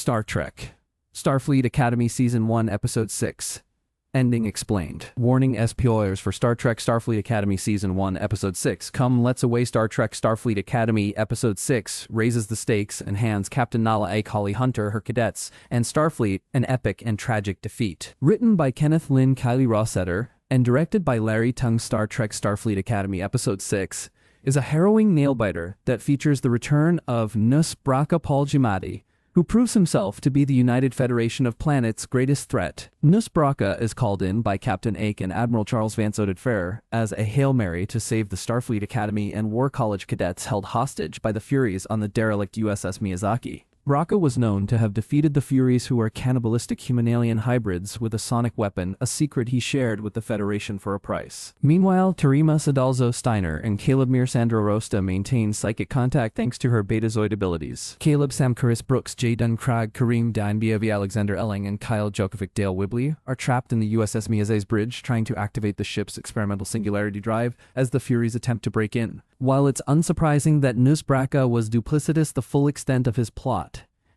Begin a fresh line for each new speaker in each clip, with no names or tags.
Star Trek Starfleet Academy Season 1 Episode 6 Ending Explained. Warning: spoilers for Star Trek Starfleet Academy Season 1 Episode 6. Come Let's Away. Star Trek Starfleet Academy Episode 6 raises the stakes and hands Captain Nala A. Holly Hunter, her cadets, and Starfleet an epic and tragic defeat. Written by Kenneth Lynn Kylie Rossiter and directed by Larry Tung, Star Trek Starfleet Academy Episode 6 is a harrowing nail-biter that features the return of Nus Braka Paul Giamatti, who proves himself to be the United Federation of Planets' greatest threat. Nus Braka is called in by Captain Ake and Admiral Charles Vance Oded as a Hail Mary to save the Starfleet Academy and War College cadets held hostage by the Furies on the derelict USS Miyazaki. Braka was known to have defeated the Furies, who are cannibalistic human-alien hybrids with a sonic weapon, a secret he shared with the Federation for a price. Meanwhile, Terima Sadalzo Steiner and Caleb Mir Sandro Rosta maintain psychic contact thanks to her betazoid abilities. Caleb Sam Karis Brooks, Jay Dunn Krag, Kareem Dan Bievi, Alexander Elling, and Kyle Djokovic Dale Wibley are trapped in the USS Miyazaki's bridge, trying to activate the ship's experimental singularity drive as the Furies attempt to break in. While it's unsurprising that Nus Braka was duplicitous, the full extent of his plot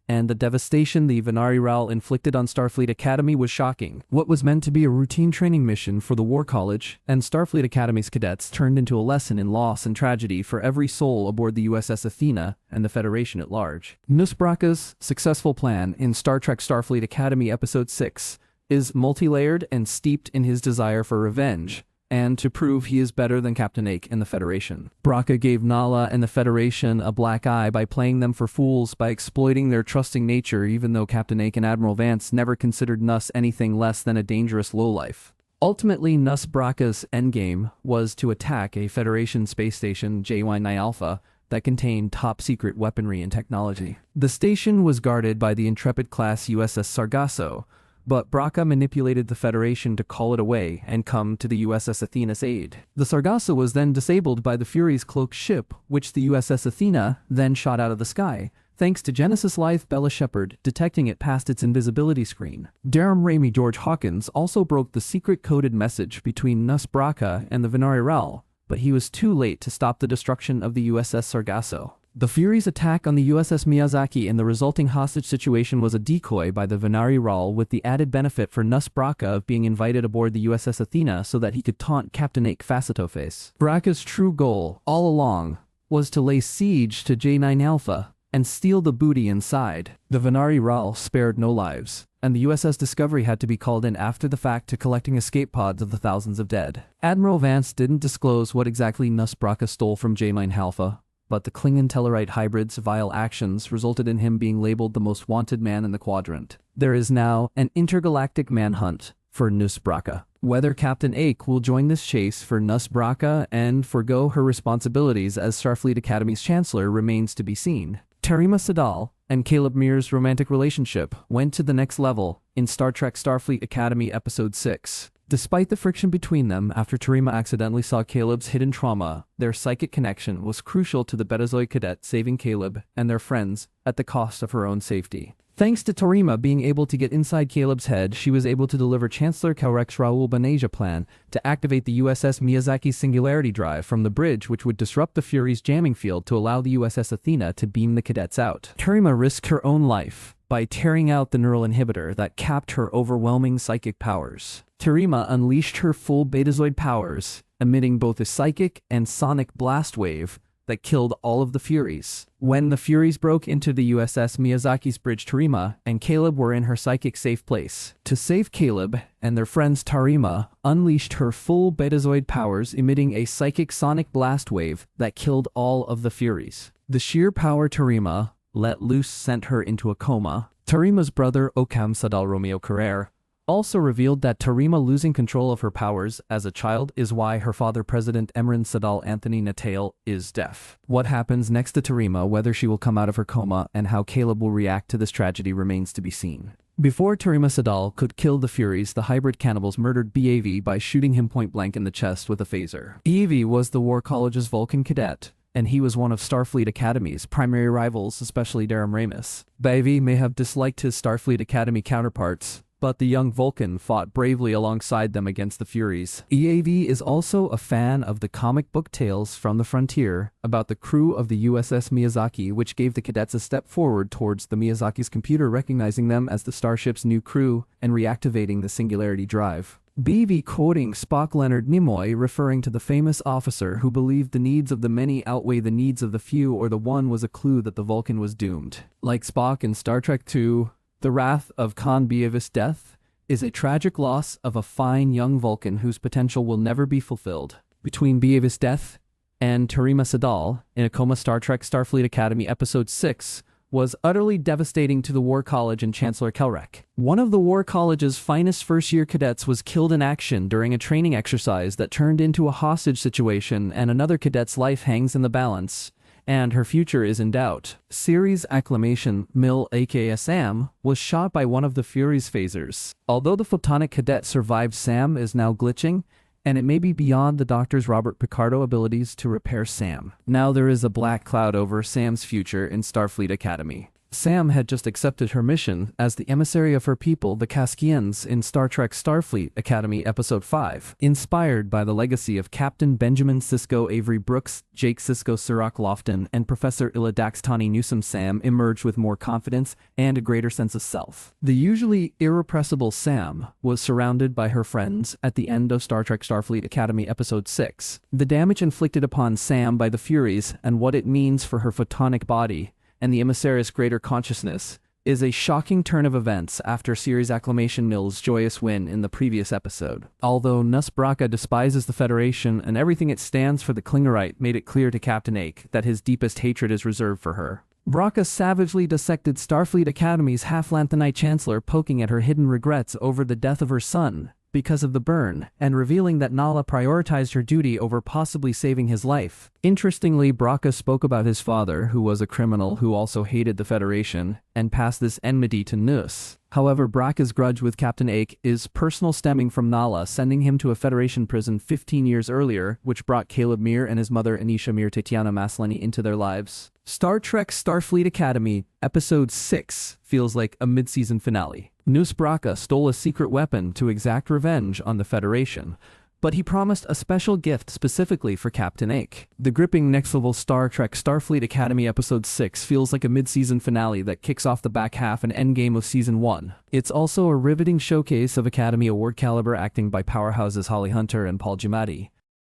and the devastation the Venari Ral inflicted on Starfleet Academy was shocking. What was meant to be a routine training mission for the War College and Starfleet Academy's cadets turned into a lesson in loss and tragedy for every soul aboard the USS Athena and the Federation at large. Nus Braka's successful plan in Star Trek Starfleet Academy Episode 6 is multi-layered and steeped in his desire for revenge, and to prove he is better than Captain Ake and the Federation. Braka gave Nala and the Federation a black eye by playing them for fools by exploiting their trusting nature, even though Captain Ake and Admiral Vance never considered Nus anything less than a dangerous lowlife. Ultimately, Nus Braka's endgame was to attack a Federation space station, JY9 Alpha, that contained top-secret weaponry and technology. The station was guarded by the Intrepid-class USS Sargasso, but Braka manipulated the Federation to call it away and come to the USS Athena's aid. The Sargasso was then disabled by the Furies' cloaked ship, which the USS Athena then shot out of the sky, thanks to Genesis Life Bella Shepard detecting it past its invisibility screen. Darum Ramey George Hawkins also broke the secret coded message between Nus Braka and the Venari Ral, but he was too late to stop the destruction of the USS Sargasso. The Furies' attack on the USS Miyazaki and the resulting hostage situation was a decoy by the Venari Ral, with the added benefit for Nus Braka of being invited aboard the USS Athena so that he could taunt Captain Ake Facetoface. Braka's true goal, all along, was to lay siege to J9 Alpha and steal the booty inside. The Venari Ral spared no lives, and the USS Discovery had to be called in after the fact to collecting escape pods of the thousands of dead. Admiral Vance didn't disclose what exactly Nus Braka stole from J9 Alpha, but the Klingon Tellarite hybrid's vile actions resulted in him being labeled the most wanted man in the quadrant. There is now an intergalactic manhunt for Nus Braka. Whether Captain Ake will join this chase for Nus Braka and forgo her responsibilities as Starfleet Academy's Chancellor remains to be seen. Terima Sadal and Caleb Mir's romantic relationship went to the next level in Star Trek Starfleet Academy Episode 6. Despite the friction between them after Terima accidentally saw Caleb's hidden trauma, their psychic connection was crucial to the Betazoid cadet saving Caleb and their friends at the cost of her own safety. Thanks to Terima being able to get inside Caleb's head, she was able to deliver Chancellor Kaurek's Raul Baneja plan to activate the USS Miyazaki's singularity drive from the bridge, which would disrupt the Furies' jamming field to allow the USS Athena to beam the cadets out. Terima risked her own life by tearing out the neural inhibitor that capped her overwhelming psychic powers. Terima unleashed her full Betazoid powers, emitting both a psychic and sonic blast wave that killed all of the Furies. When the Furies broke into the USS Miyazaki's bridge, Terima and Caleb were in her psychic safe place. To save Caleb and their friends, Terima unleashed her full Betazoid powers, emitting a psychic sonic blast wave that killed all of the Furies. The sheer power Terima let loose sent her into a coma. Terima's brother, Okam Sadal Romeo Carrere, also revealed that Terima losing control of her powers as a child is why her father, President Emran Sadal Anthony Natale, is deaf. What happens next to Terima, whether she will come out of her coma, and how Caleb will react to this tragedy remains to be seen. Before Terima Sadal could kill the Furies, the hybrid cannibals murdered BAV by shooting him point blank in the chest with a phaser. BAV was the War College's Vulcan cadet, and he was one of Starfleet Academy's primary rivals, especially Darum Ramis. BAV may have disliked his Starfleet Academy counterparts, but the young Vulcan fought bravely alongside them against the Furies. EAV is also a fan of the comic book Tales from the Frontier about the crew of the USS Miyazaki, which gave the cadets a step forward towards the Miyazaki's computer recognizing them as the starship's new crew and reactivating the singularity drive. BV quoting Spock Leonard Nimoy, referring to the famous officer who believed the needs of the many outweigh the needs of the few, or the one, was a clue that the Vulcan was doomed. Like Spock in Star Trek II, the wrath of Khan Beavis' death is a tragic loss of a fine young Vulcan whose potential will never be fulfilled. Between Beavis' death and Terima Sadal in a coma, Star Trek Starfleet Academy Episode 6 was utterly devastating to the War College and Chancellor Kelrek. One of the War College's finest first-year cadets was killed in action during a training exercise that turned into a hostage situation, and another cadet's life hangs in the balance, and her future is in doubt. Series acclamation Mill, aka Sam, was shot by one of the Furies phasers. Although the photonic cadet survived, Sam is now glitching, and it may be beyond the Doctor's Robert Picardo abilities to repair Sam. Now there is a black cloud over Sam's future in Starfleet Academy. Sam had just accepted her mission as the emissary of her people, the Kaskians, in Star Trek Starfleet Academy Episode 5. Inspired by the legacy of Captain Benjamin Sisko Avery Brooks, Jake Sisko Sirach Lofton, and Professor Illa Daxtani Newsom, Sam emerged with more confidence and a greater sense of self. The usually irrepressible Sam was surrounded by her friends at the end of Star Trek Starfleet Academy Episode 6. The damage inflicted upon Sam by the Furies and what it means for her photonic body and the emissary's greater consciousness is a shocking turn of events after series acclamation Nil's joyous win in the previous episode. Although Nus Braka despises the Federation and everything it stands for, the Klingerite made it clear to Captain Ake that his deepest hatred is reserved for her. Braka savagely dissected Starfleet Academy's half-lanthanite chancellor, poking at her hidden regrets over the death of her son because of the burn, and revealing that Nala prioritized her duty over possibly saving his life. Interestingly, Braka spoke about his father, who was a criminal who also hated the Federation, and passed this enmity to Nus. However, Braka's grudge with Captain Ake is personal, stemming from Nala sending him to a Federation prison 15 years earlier, which brought Caleb Mir and his mother Anisha Mir Tatiana Maslany into their lives. Star Trek Starfleet Academy Episode 6 feels like a mid-season finale. Nus Braka stole a secret weapon to exact revenge on the Federation, but he promised a special gift specifically for Captain Ake. The gripping next-level Star Trek Starfleet Academy Episode 6 feels like a mid-season finale that kicks off the back half and endgame of Season 1. It's also a riveting showcase of Academy Award caliber acting by powerhouses Holly Hunter and Paul Giamatti.